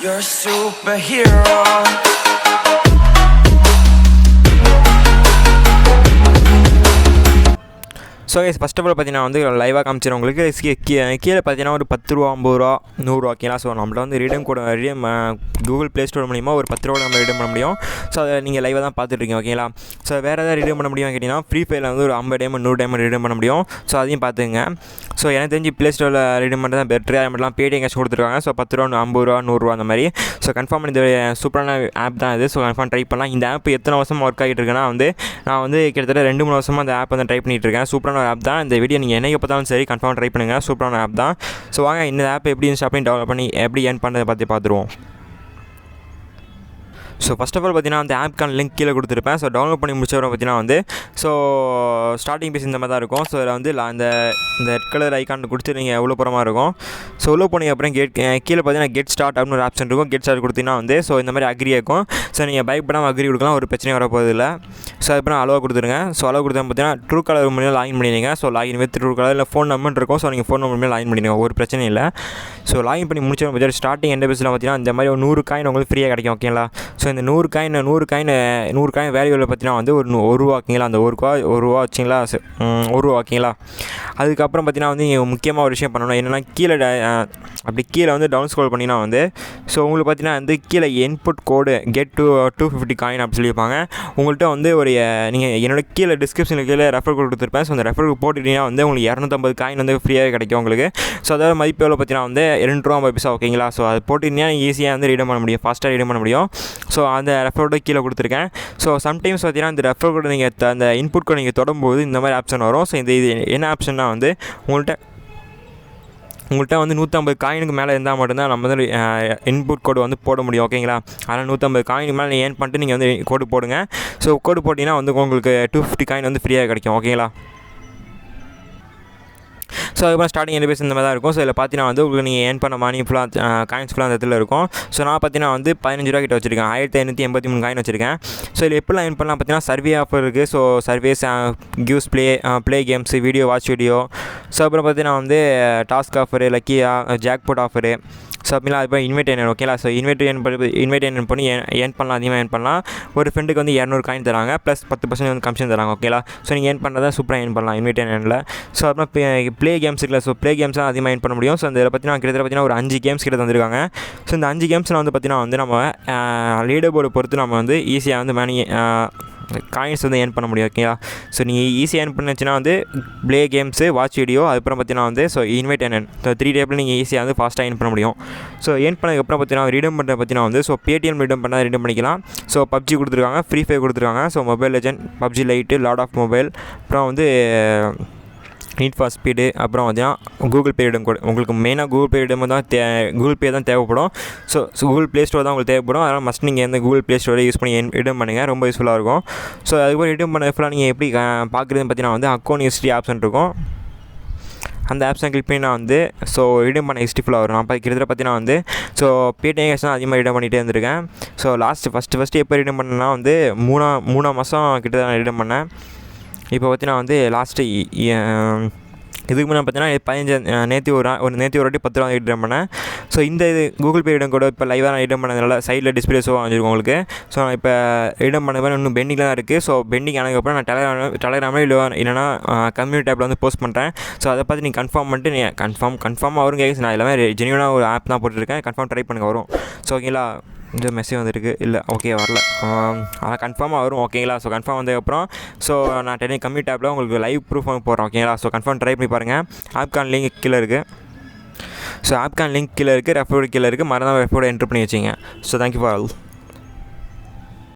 You're a superhero. So first of all பார்த்தீங்கன்னா வந்து லைவாக காமிச்சிடும் உங்களுக்கு கீழே பார்த்தீங்கன்னா ஒரு 10 ரூபா 50 ரூபா 100 ரூபா ஓகேங்களா. ஸோ நம்மள வந்து ரிடீம் கூகுள் ப்ளே ஸ்டோர் மூலிமா ஒரு 10 ரூபா நம்ம ரிடீம் பண்ண முடியும். ஸோ அதை நீங்கள் லைவாக தான் பார்த்துட்ருக்கீங்க ஓகேங்களா. ஸோ வேறு எதாவது ரிடீம் பண்ண முடியும் கேட்டிங்கன்னா ஃப்ரீ ஃபயரில் வந்து ஒரு 50 டைமண்ட் 100 டைமண்ட் ரிடீம் பண்ண முடியும். ஸோ அதையும் பார்த்துங்க. ஸோ எனக்கு தெரிஞ்சு ப்ளே ஸ்டோரில் ரிடீம் பண்ணுறது தான் பெட்ரு. அது மட்டும் Paytm கேஷ் கொடுத்துருக்காங்க. ஸோ 10 ரூபா 50 ரூபா 100 ரூபா அந்த மாதிரி. ஸோ கன்ஃபார்ம் இந்த சூப்பரான ஆப் தான் இது. ஸோ கன்ஃபார்ம் ட்ரை பண்ணலாம். இந்த ஆப் எத்தனை வருஷமாக ஒர்க் ஆகிட்டு இருக்குன்னா வந்து நான் வந்து கிட்டத்தட்ட 2-3 வருஷமாக அந்த ஆப் வந்து ட்ரை பண்ணிகிட்டு இருக்கேன். சூப்பரான ஆப் தான். இந்த வீடியோ நீங்கள் என்னைக்கு பார்த்தாலும் சரி கன்ஃபார்ம் ட்ரை பண்ணுங்கள். சூப்பரான ஆப் தான். ஸோ வாங்க இந்த ஆப் எப்படி இன்ஸ்டால் பண்ணி டெவலப் பண்ணி எப்படி ஏர்ன் பண்ணுறதை பற்றி பார்த்துருவோம். ஸோ ஃபஸ்ட் ஆஃப் ஆல் பார்த்தீங்கன்னா அந்த ஆப்க்கான லிங்க் கீழே கொடுத்துருப்பேன். ஸோ டவுன்லோட் பண்ணி முடிச்சவரை பார்த்தீங்கன்னா வந்து ஸோ ஸ்டார்டிங் பேஸ் இந்த மாதிரி தான் இருக்கும். ஸோ இதில் வந்து இந்த ரெட் கலர் ஐக்கான் கொடுத்து நீங்கள் எவ்வளோ புறமாக இருக்கும். ஸோ உள்ள போனீங்க அப்புறம் கீழே பார்த்தீங்கன்னா கெட் ஸ்டார்ட் அப்படின்னு ஒரு ஆப்ஷன் இருக்கும். கெட் ஸ்டார்ட் கொடுத்தீங்கன்னா வந்து ஸோ இந்த மாதிரி அக்ரி இருக்கும். ஸோ நீங்கள் பயப்படாமல் அக்ரி கொடுக்கலாம். ஒரு பிரச்சனையும் வரப்போகுது இல்லை. ஸோ அதுக்கப்புறம் அளவாக கொடுத்துருங்க. ஸோ அளவு கொடுத்தா பார்த்தீங்கன்னா ட்ரூ கலர் மூலியம் லாகின் பண்ணிடுங்க. So login with true colour இல்லை ஃபோன் நம்பர் இருக்கும். ஸோ நீங்கள் ஃபோன் நம்பர் மூலியம் லாகின் பண்ணிடுங்க. ஒரு பிரச்சனையும் இல்லை. ஸோ லாகின் பண்ணி முடிச்சவங்க பார்த்தீங்கன்னா ஸ்டார்டிங் எந்த பேஸில் பார்த்தீங்கன்னா இந்த மாதிரி ஒரு 100 காயின் உங்களுக்கு ஃப்ரீயாக கிடைக்கும் ஓகேங்களா. ஸோ இந்த 100 காயின் வேல்யூவில் பார்த்தீங்கன்னா வந்து ஒரு ரூபா ஓகேங்களா. அந்த ஒரு ரூபா வச்சிங்களா 1 ரூபா ஓகேங்களா. அதுக்கப்புறம் பார்த்தீங்கன்னா வந்து நீங்கள் முக்கியமாக ஒரு விஷயம் பண்ணணும். என்னென்னா கீழே வந்து டவுன் ஸ்க்ரோல் பண்ணிங்கன்னா வந்து ஸோ உங்களுக்கு பார்த்தீங்கன்னா வந்து கீழே இன்புட் கோடு கெட் 250 காயின் அப்படி சொல்லியிருப்பாங்க. உங்கள்கிட்ட வந்து ஒரு நீங்கள் என்னோட கீழே டிஸ்கிரிப்ஷனில் கீழே ரெஃபர் கோட் கொடுத்துருப்பேன். ஸோ அந்த ரெஃபர் கோட் போட்டுட்டீங்கன்னா வந்து உங்களுக்கு 250 காயின் வந்து ஃப்ரீயாக கிடைக்கும் உங்களுக்கு. ஸோ அதோட மதிப்பு எவ்வளோ பார்த்தீங்கன்னா வந்து 2 ரூபா 50 பைசா ஓகேங்களா. ஸோ அது போட்டிங்கன்னா ஈஸியாக வந்து ரீடம் பண்ண முடியும். ஃபாஸ்ட்டாக ரீடம் பண்ண முடியும். ஸோ அந்த ரெஃபர் கோட் கீழே கொடுத்துருக்கேன். ஸோ சம்டைம்ஸ் பார்த்தீங்கன்னா இந்த ரெஃபர் கோட் நீங்கள் அந்த இன்புட் கோட் நீங்கள் தொடும்போது இந்த மாதிரி ஆப்ஷன் வரும். ஸோ இது என்ன ஆப்ஷன்னா வந்து உங்கள்கிட்ட வந்து 150 காயினுக்கு மேலே இருந்தால் மட்டும்தான் நம்ம வந்து இன்புட் கோடு வந்து போட முடியும் ஓகேங்களா. அதனால் 150 காயினுக்கு மேலே ஏர்ன் பண்ணிட்டு நீங்கள் வந்து கோடு போடுங்க. ஸோ கோடு போட்டிங்கன்னா வந்து உங்களுக்கு 250 காயின் வந்து ஃப்ரீயாக கிடைக்கும் ஓகேங்களா. ஸோ அதுக்கப்புறம் ஸ்டார்டிங் எந்த பேஸ் இந்த மாதிரி தான் இருக்கும். ஸோ இதில் பார்த்தீங்கன்னா வந்து உங்களுக்கு நீங்கள் ஏர்ன் பண்ண மணி ஃபுல்லாக காயின்ஸ் ஃபுல்லாக அந்த இடத்துல இருக்கும். ஸோ நான் பார்த்தீங்கன்னா வந்து 15 ரூபா கிட்ட வச்சிருக்கேன். 1583 காயின் வச்சிருக்கேன். ஸோ இதில் எப்படிலாம் ஏர்ன் பண்ணலாம் பார்த்தீங்கன்னா சர்வே ஆஃபர் இருக்குது. So surveys quiz play games video watch video. So அப்புறம் பார்த்தீங்கன்னா வந்து டாஸ்க் ஆஃபரு லக்கியாக ஜாக்பாட் ஆஃபரு. ஸோ அப்படிலாம் அதுக்கப்புறம் இன்வைட் ஏர்ன் ஓகேங்களா. ஸோ இன்வைட் ஏர்ன் பண்ணி ஏர்ன் பண்ணலாம். அதிகமாக ஏர்ன் பண்ணலாம். ஒரு ஃப்ரெண்டுக்கு வந்து 200 காயின் தராங்க ப்ளஸ் 10% வந்து கமிஷன் தராங்க ஓகேங்களா. ஸோ நீங்கள் ஏர்ன் பண்ணுறதா சூப்பராக ஏர்ன் பண்ணலாம் இன்வைட் ஏர்னில். ஸோ அப்புறம் ப்ளே கேம்ஸ் இல்லை. ஸோ ப்ளே கேம்ஸ் தான் அதிகமாக ஏர்ன் பண்ண முடியும். ஸோ இதில் பார்த்தீங்கன்னா கிட்டத்தட்ட பார்த்தீங்கன்னா ஒரு 5 கேம்ஸ் கிட்ட தந்திருக்காங்க. ஸோ இந்த 5 கேம்ஸில் வந்து பார்த்தீங்கன்னா வந்து நம்ம லீடர் போர்டை பொறுத்து நம்ம வந்து ஈஸியாக வந்து காயின்ஸ் வந்து ஏர்ன் பண்ண முடியும் ஓகேங்களா. ஸோ நீங்கள் ஈஸியாக ஏர்ன் பண்ணிச்சுன்னா வந்து ப்ளே கேம்ஸு வாட்ச் வீடியோ அதுக்கப்புறம் பார்த்தீங்கன்னா வந்து ஸோ இன்வைட் ஏர்ன். ஸோ 3 டைப்பில் நீங்கள் ஈஸியாக வந்து ஃபாஸ்ட்டாக ஏர்ன் பண்ண முடியும். ஸோ ஏர்ன் பண்ணதுக்கப்புறம் பார்த்தீங்கன்னா ரீடம் பண்ணுறது பார்த்தீங்கன்னா வந்து ஸோ Paytm ரீடம் பண்ணால் ரீடம் பண்ணிக்கலாம். ஸோ PUBG கொடுத்துருக்காங்க. ஃப்ரீ ஃபயர் கொடுத்துருக்காங்க. So mobile legend PUBG lite lord of mobile அப்புறம் வந்து நீட் ஃபார் ஸ்பீடு அப்புறம் பார்த்தீங்கன்னா கூகுள் பே ரிடம் கோட். உங்களுக்கு மெயினாக கூகுள் பே ரிடம் தான் கூகுள் பே தான் தேவைப்படும். ஸோ கூகுள் ப்ளே ஸ்டோர் தான் உங்களுக்கு தேவைப்படும். அதனால் மஸ்ட் நீங்கள் எந்த கூகுள் ப்ளே ஸ்டோரை யூஸ் பண்ணி ரிடம் பண்ணுங்கள். ரொம்ப யூஸ்ஃபுல்லாக இருக்கும். ஸோ அதுக்கப்புறம் ரிடம் பண்ண ஃபுல்லாக நீங்கள் எப்படி பார்க்குறதுன்னு பார்த்தீங்கன்னா வந்து அக்கௌண்ட் ஹிஸ்ட்ரி ஆப்ஷன் இருக்கும். அந்த ஆப்ஷன் கிளிக் பண்ணி வந்து ஸோ ரிடம் பண்ண ஹிஸ்ட்ரி ஃபுல்லாக வரும். நான் கிட்டத்தட்ட பார்த்தீங்கன்னா வந்து ஸோ Paytm கேஷ் தான் அதிகமாக ரிடம் பண்ணிகிட்டே இருந்திருக்கேன். ஸோ ஃபஸ்ட்டு எப்போ ரிடம் பண்ணேன்னா வந்து 3 மாதம் கிட்ட தான் ரிடம் பண்ணேன். இப்போ பார்த்தீங்கன்னா வந்து லாஸ்ட்டு இதுக்கு முன்னாடி பார்த்தீங்கன்னா நேற்று ஒரு வாட்டி 10 ரூபா ரிடம் பண்ணேன். ஸோ இந்த கூகுள் பே ரிடம் கூட இப்போ லைவாக நான் ரிடம் பண்ணதுனால சைடில் டிஸ்பிளே ஷோ வந்துருக்கும் உங்களுக்கு. ஸோ நான் இப்போ ரிடம் பண்ண மாதிரி இன்னும் பெண்டிங்கில் தான் இருக்குது. ஸோ பெண்டிங் ஆனதுக்கப்புறம் நான் டெலகிராமில் இல்லைனா கம்யூனிட்டி ஆப்பில் வந்து போஸ்ட் பண்ணுறேன். ஸோ அதை பார்த்து நீங்கள் கன்ஃபார்ம் பண்ணிட்டு நீங்கள் கன்ஃபார்மாக வரும் கேஸ். நான் எல்லாமே ஜென்யூனாக ஒரு ஆப் தான் போட்டுருக்கேன். கன்ஃபார்ம் ட்ரை பண்ணுங்க வரும். ஸோ ஓகேங்களா. இந்த மெசேஜ் வந்துருக்கு இல்லை ஓகே வரல. ஆனால் கன்ஃபார்மாக வரும் ஓகேங்களா. ஸோ கன்ஃபார்ம் வந்ததுக்கப்புறம் ஸோ நான் கம்யூனிட்டி ஆப்பில் உங்களுக்கு லைவ் ப்ரூஃப் போடுறேன் ஓகேங்களா. ஸோ கன்ஃபார்ம் ட்ரை பண்ணி பாருங்கள். ஆப்கான் லிங்க் கீழே இருக்குது. ஸோ ஆப்கான் லிங்க் கீழே இருக்குது. ரெஃபர் கீழே இருக்குது. மறந்தாமல் ரெஃபரோட என்ட்ரு பண்ணி வச்சிங்க. So thank you for all.